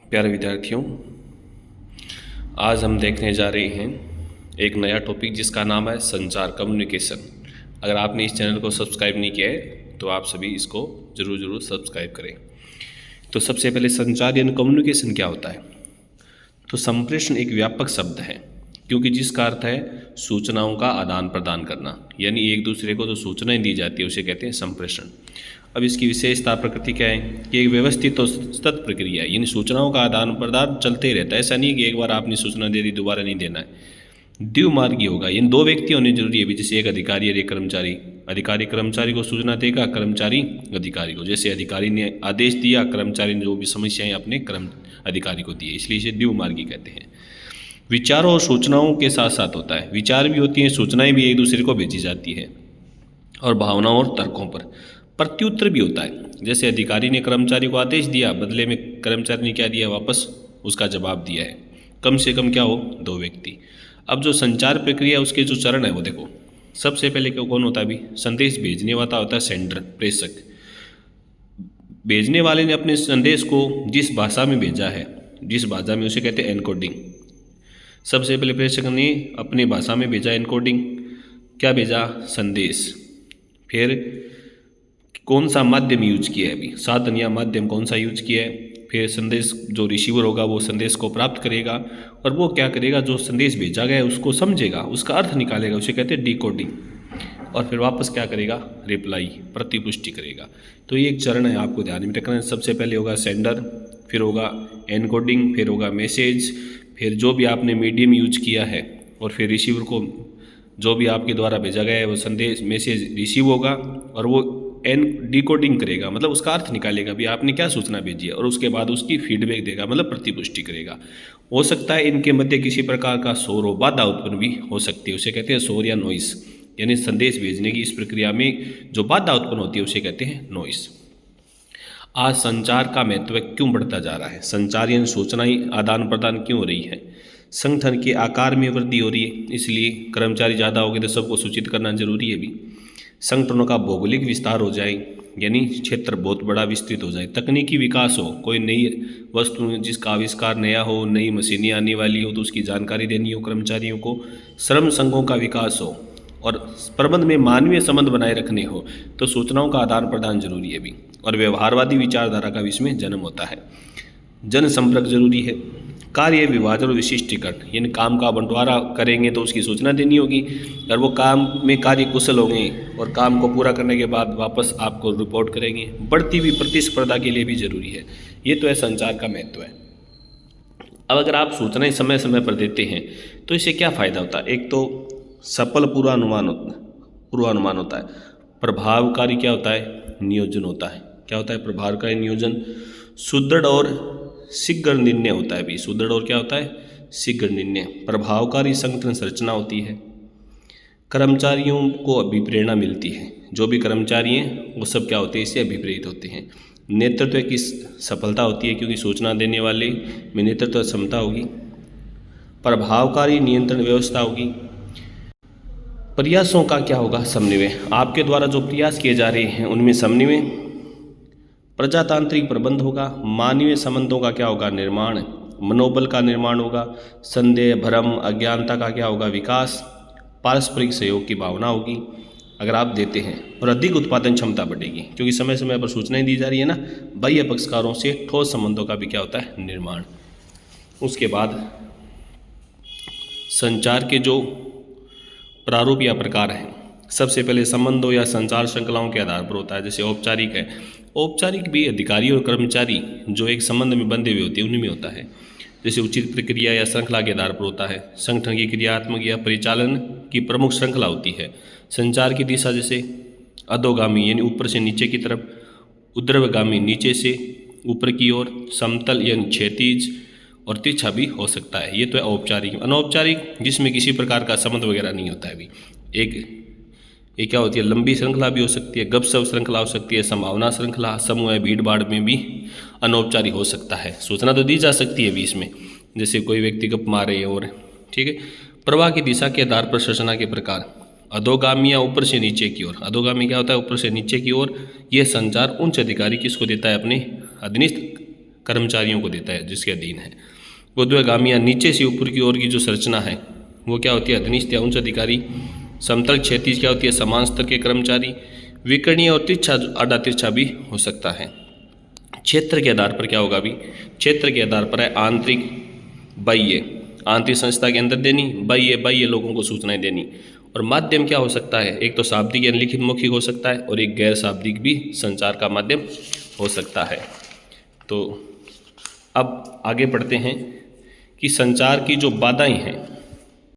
प्यारे विद्यार्थियों, आज हम देखने जा रहे हैं एक नया टॉपिक जिसका नाम है संचार, कम्युनिकेशन। अगर आपने इस चैनल को सब्सक्राइब नहीं किया है तो आप सभी इसको ज़रूर सब्सक्राइब करें। तो सबसे पहले संचार यानी कम्युनिकेशन क्या होता है? तो संप्रेषण एक व्यापक शब्द है क्योंकि जिसका अर्थ है सूचनाओं का आदान प्रदान करना, यानी एक दूसरे को जो सूचनाएं दी जाती है उसे कहते हैं संप्रेषण। अब इसकी विशेषता प्रकृति क्या है कि एक व्यवस्थित और सतत प्रक्रिया है, यानी सूचनाओं का आदान प्रदान चलते ही रहता है। ऐसा नहीं कि एक बार आपने सूचना दे दी दोबारा नहीं देना है। द्विमार्गी होगा, यानी दो व्यक्ति होने जरूरी है भी, जैसे एक अधिकारी और एक कर्मचारी। अधिकारी कर्मचारी को सूचना देगा, कर्मचारी अधिकारी को। जैसे अधिकारी ने आदेश दिया, कर्मचारी ने जो भी समस्याएं अपने अधिकारी को दी, इसलिए इसे द्विमार्गी कहते हैं। विचारों और सूचनाओं के साथ साथ होता है, विचार भी होती हैं, सूचनाएं भी एक दूसरे को भेजी जाती है, और भावनाओं और तर्कों पर प्रत्युत्तर भी होता है। जैसे अधिकारी ने कर्मचारी को आदेश दिया, बदले में कर्मचारी ने क्या दिया, वापस उसका जवाब दिया है। कम से कम क्या हो, दो व्यक्ति। अब जो संचार प्रक्रिया उसके जो चरण है वो देखो। सबसे पहले कौन होता है अभी, संदेश भेजने वाला होता है सेंडर, प्रेषक। भेजने वाले ने अपने संदेश को जिस भाषा में भेजा है, जिस भाषा में, उसे कहते हैं एनकोडिंग। सबसे पहले प्रेषक ने अपनी भाषा में भेजा एनकोडिंग, क्या भेजा, संदेश। फिर कौन सा माध्यम यूज किया है अभी, साधन या माध्यम कौन सा यूज किया है। फिर संदेश जो रिसीवर होगा वो संदेश को प्राप्त करेगा, और वो क्या करेगा, जो संदेश भेजा गया है उसको समझेगा, उसका अर्थ निकालेगा, उसे कहते हैं डिकोडिंग। और फिर वापस क्या करेगा, रिप्लाई, प्रतिपुष्टि करेगा। तो ये एक चरण है, आपको ध्यान में रखना है। सबसे पहले होगा सेंडर, फिर होगा एनकोडिंग, फिर होगा मैसेज, फिर जो भी आपने मीडियम यूज किया है, और फिर रिसीवर को जो भी आपके द्वारा भेजा गया है वो संदेश मैसेज रिसीव होगा, और वो डिकोडिंग करेगा, मतलब उसका अर्थ निकालेगा भी आपने क्या सूचना भेजी है, और उसके बाद उसकी फीडबैक देगा, मतलब प्रतिपुष्टि करेगा। हो सकता है इनके मध्य किसी प्रकार का शोर हो, बाधा उत्पन्न भी हो सकती है, उसे कहते हैं शोर या नॉइस। यानी संदेश भेजने की इस प्रक्रिया में जो बाधा उत्पन्न होती है उसे कहते हैं नॉइस। आज संचार का महत्व क्यों बढ़ता जा रहा है, संचार यानी सूचनाएं आदान प्रदान क्यों हो रही है? संगठन के आकार में वृद्धि हो रही है, इसलिए कर्मचारी ज़्यादा हो गए तो सबको सूचित करना जरूरी है भी। संगठनों का भौगोलिक विस्तार हो जाए, यानी क्षेत्र बहुत बड़ा विस्तृत हो जाए। तकनीकी विकास हो, कोई नई वस्तु जिसका आविष्कार नया हो, नई मशीनें आने वाली हो तो उसकी जानकारी देनी हो कर्मचारियों को। श्रम संघों का विकास हो, और प्रबंध में मानवीय संबंध बनाए रखने हो तो सूचनाओं का आदान प्रदान जरूरी है भी। और व्यवहारवादी विचारधारा का भी इसमें जन्म होता है। जनसंपर्क जरूरी है। कार्य विभाजन और विशिष्टीकरण, यानी काम का बंटवारा करेंगे तो उसकी सूचना देनी होगी, और वो काम में कार्य कुशल होंगे और काम को पूरा करने के बाद वापस आपको रिपोर्ट करेंगे। बढ़ती हुई प्रतिस्पर्धा के लिए भी जरूरी है। ये तो है संचार का महत्व है। अब अगर आप सूचनाएं समय समय पर देते हैं तो इससे क्या फ़ायदा होता है? एक तो सफल पूर्वानुमान होता है। प्रभावकारी क्या होता है, नियोजन होता है। क्या होता है, प्रभावकारी नियोजन। सुदृढ़ और शीघ्र निर्णय होता है भी। सुदृढ़ और क्या होता है, शीघ्र निर्णय। प्रभावकारी संगठन संरचना होती है। कर्मचारियों को अभिप्रेरणा मिलती है, जो भी कर्मचारी हैं वो सब क्या होते हैं, इससे अभिप्रेरित होते हैं। नेतृत्व की सफलता होती है, क्योंकि सूचना देने वाले में नेतृत्व क्षमता होगी। प्रभावकारी नियंत्रण व्यवस्था होगी। प्रयासों का क्या होगा, समन्वय। आपके द्वारा जो प्रयास किए जा रहे हैं उनमें समन्वय। प्रजातांत्रिक प्रबंध होगा। मानवीय संबंधों का क्या होगा, निर्माण। मनोबल का निर्माण होगा। संदेह, भ्रम, अज्ञानता का क्या होगा, विकास। पारस्परिक सहयोग की भावना होगी अगर आप देते हैं, और अधिक उत्पादन क्षमता बढ़ेगी, क्योंकि समय समय पर सूचनाएं दी जा रही है ना। बाह्य पक्षकारों से ठोस संबंधों का भी क्या होता है, निर्माण। उसके बाद संचार के जो प्रारूप या प्रकार हैं, सबसे पहले संबंधों या संचार श्रृंखलाओं के आधार पर होता है। जैसे औपचारिक है, औपचारिक भी अधिकारी और कर्मचारी जो एक संबंध में बंधे हुए होते हैं उन्हीं में होता है। जैसे उचित प्रक्रिया या श्रृंखला के आधार पर होता है। संगठन की क्रियात्मक या परिचालन की प्रमुख श्रृंखला होती है। संचार की दिशा जैसे अधोगामी यानी ऊपर से नीचे की तरफ, ऊर्ध्वगामी नीचे से ऊपर की ओर, समतल यानी क्षैतिज, और तिरछा भी हो सकता है। ये तो है औपचारिक। अनौपचारिक जिसमें किसी प्रकार का संबंध वगैरह नहीं होता है भी। ये क्या होती है, लंबी श्रृंखला भी हो सकती है, गपशप श्रृंखला हो सकती है, संभावना श्रृंखला, समूह भीड़ भाड़ में भी अनौपचारिक हो सकता है। सूचना तो दी जा सकती है भी इसमें, जैसे कोई व्यक्ति गप मारे और ठीक है। प्रवाह की दिशा के आधार पर सूचना के प्रकार, अधोगामी या ऊपर से नीचे की ओर। अधोगामी क्या होता है, ऊपर से नीचे की ओर। यह संचार उच्च अधिकारी किसको देता है, अपने अधीनस्थ कर्मचारियों को देता है जिसके अधीन है। ऊर्ध्वगामी या नीचे से ऊपर की ओर की जो संरचना है वो क्या होती है, अधीनस्थ या उच्च अधिकारी। समतल क्षैतिज क्या होती है, समान स्तर के कर्मचारी। विकर्णीय और तिरछा, आड़ा तिरछा भी हो सकता है। क्षेत्र के आधार पर क्या होगा अभी, क्षेत्र के आधार पर है आंतरिक, बाह्य, आंतरिक संस्था के अंदर देनी, बाह्य लोगों को सूचनाएं देनी। और माध्यम क्या हो सकता है, एक तो शाब्दिक या लिखित मौखिक हो सकता है और एक गैर शाब्दिक भी संचार का माध्यम हो सकता है। तो अब आगे बढ़ते हैं कि संचार की जो बाधाएं हैं